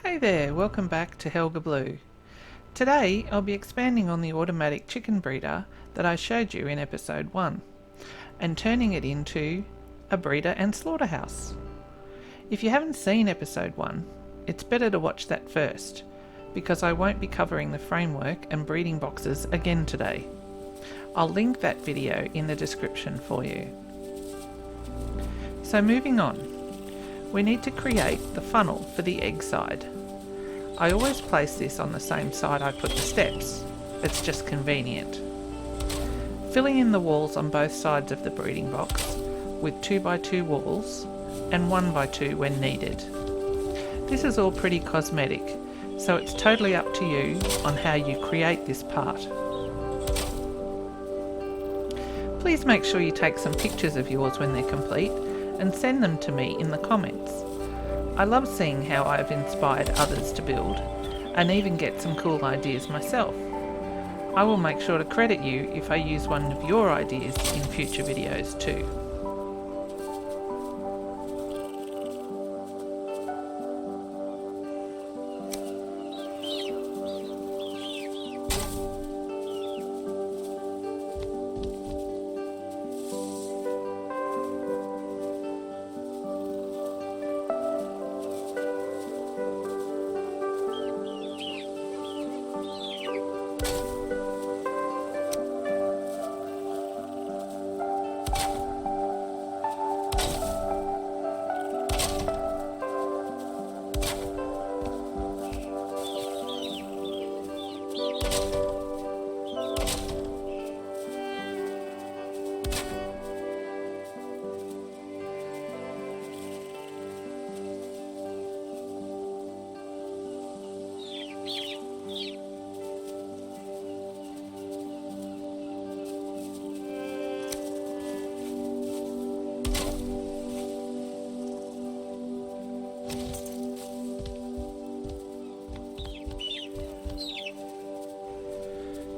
Hey there, welcome back to ImHelgaBlue. Today I'll be expanding on the automatic chicken breeder that I showed you in episode 1 and turning it into a breeder and slaughterhouse. If you haven't seen episode 1, it's better to watch that first because I won't be covering the framework and breeding boxes again today. I'll link that video in the description for you. So moving on. We need to create the funnel for the egg side. I always place this on the same side I put the steps. It's just convenient. Filling in the walls on both sides of the breeding box with 2x2 walls and 1x2 when needed. This is all pretty cosmetic, so it's totally up to you on how you create this part. Please make sure you take some pictures of yours when they're complete and send them to me in the comments. I love seeing how I've inspired others to build and even get some cool ideas myself. I will make sure to credit you if I use one of your ideas in future videos too.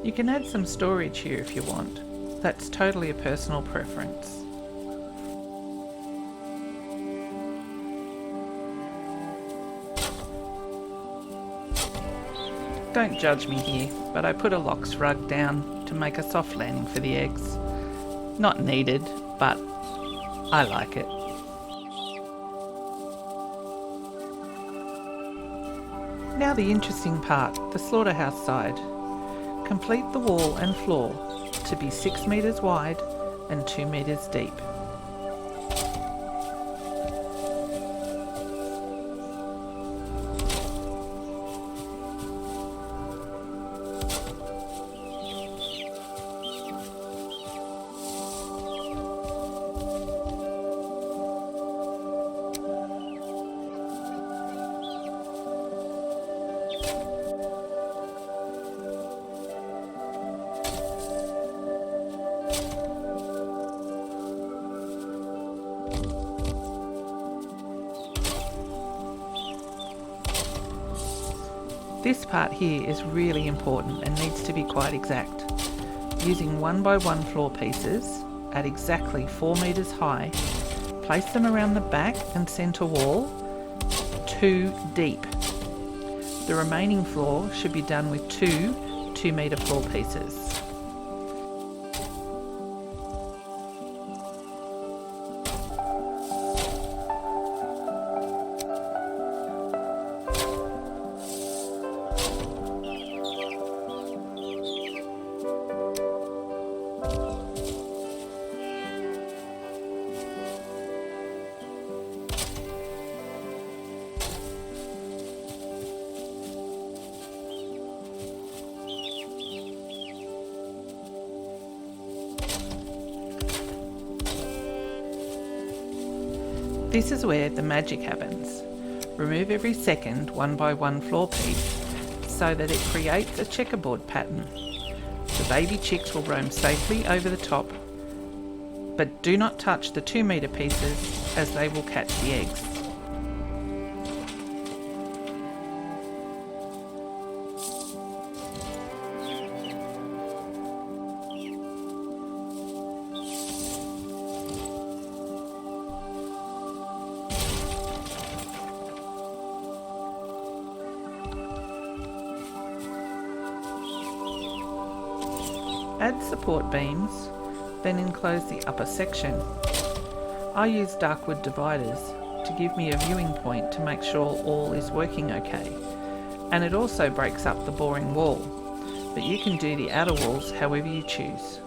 You can add some storage here if you want. That's totally a personal preference. Don't judge me here, but I put a lox rug down to make a soft landing for the eggs. Not needed, but I like it. Now the interesting part, the slaughterhouse side. Complete the wall and floor to be 6 meters wide and 2 meters deep. This part here is really important and needs to be quite exact. Using 1x1 floor pieces at exactly 4 meters high, place them around the back and centre wall 2 deep. The remaining floor should be done with 2 metre floor pieces. This is where the magic happens. Remove every second 1x1 floor piece so that it creates a checkerboard pattern. The baby chicks will roam safely over the top, but do not touch the 2 metre pieces as they will catch the eggs. Add support beams, then enclose the upper section. I use dark wood dividers to give me a viewing point to make sure all is working okay, and it also breaks up the boring wall, but you can do the outer walls however you choose.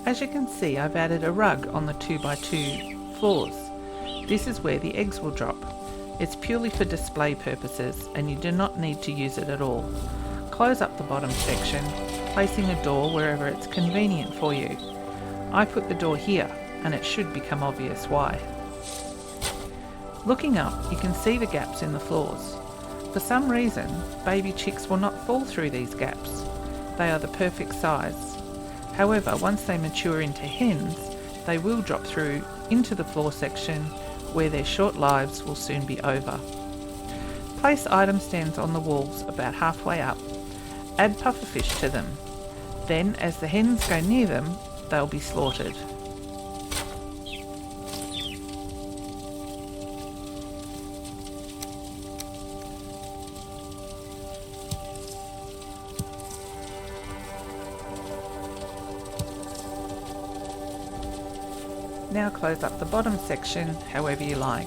As you can see, I've added a rug on the 2x2 floors. This is where the eggs will drop. It's purely for display purposes and you do not need to use it at all. Close up the bottom section, placing a door wherever it's convenient for you. I put the door here and it should become obvious why. Looking up, you can see the gaps in the floors. For some reason, baby chicks will not fall through these gaps. They are the perfect size. However, once they mature into hens, they will drop through into the floor section where their short lives will soon be over. Place item stands on the walls about halfway up. Add pufferfish to them. Then, as the hens go near them, they'll be slaughtered. Now close up the bottom section however you like.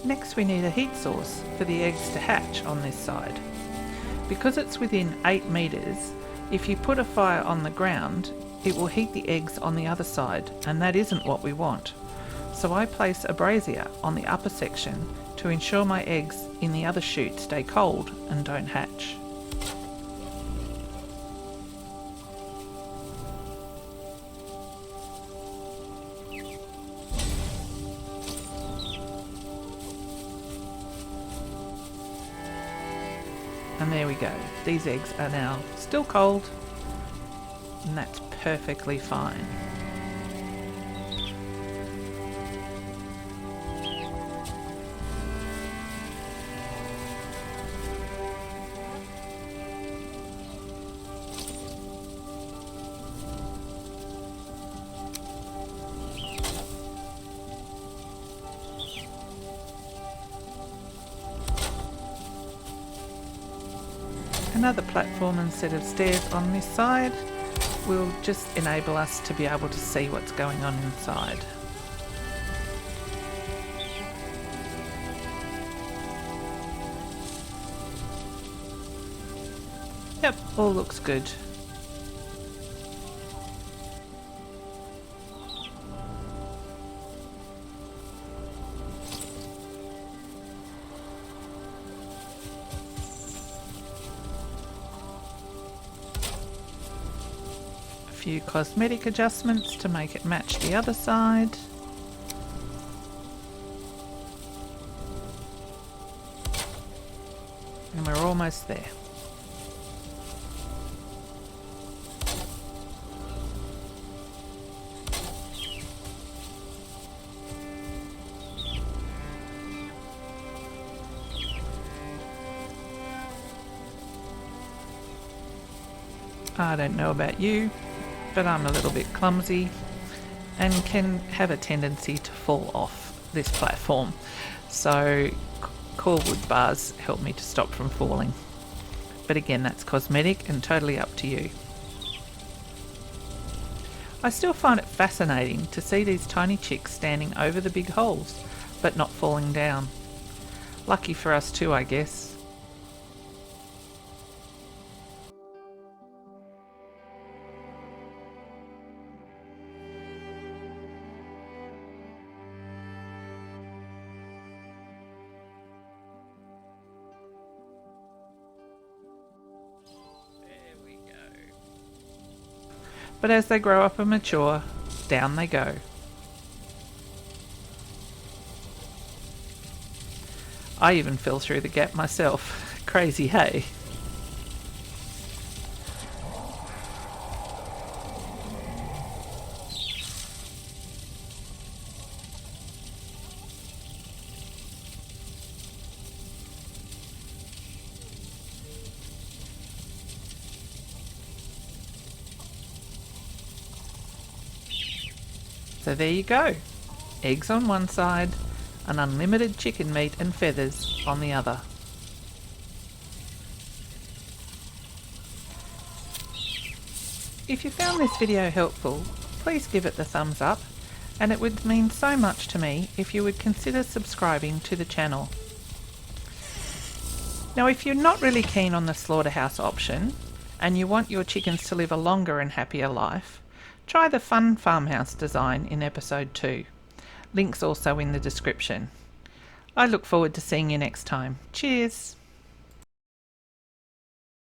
Next we need a heat source for the eggs to hatch on this side. Because it's within 8 meters, if you put a fire on the ground, it will heat the eggs on the other side, and that isn't what we want. So I place a brazier on the upper section to ensure my eggs in the other chute stay cold and don't hatch. And there we go. These eggs are now still cold, and that's perfectly fine. Another platform and set of stairs on this side will just enable us to be able to see what's going on inside. Yep, all looks good. few cosmetic adjustments to make it match the other side. And we're almost there. I don't know about you, but I'm a little bit clumsy and can have a tendency to fall off this platform. So core wood bars help me to stop from falling. But again, that's cosmetic and totally up to you. I still find it fascinating to see these tiny chicks standing over the big holes, but not falling down. Lucky for us too, I guess. But as they grow up and mature, down they go. I even fell through the gap myself. Crazy, hey? So there you go. Eggs on one side, and unlimited chicken meat and feathers on the other. If you found this video helpful, please give it the thumbs up, and it would mean so much to me if you would consider subscribing to the channel. Now, if you're not really keen on the slaughterhouse option, and you want your chickens to live a longer and happier life, try the fun farmhouse design in episode 2. Links also in the description. I look forward to seeing you next time. Cheers!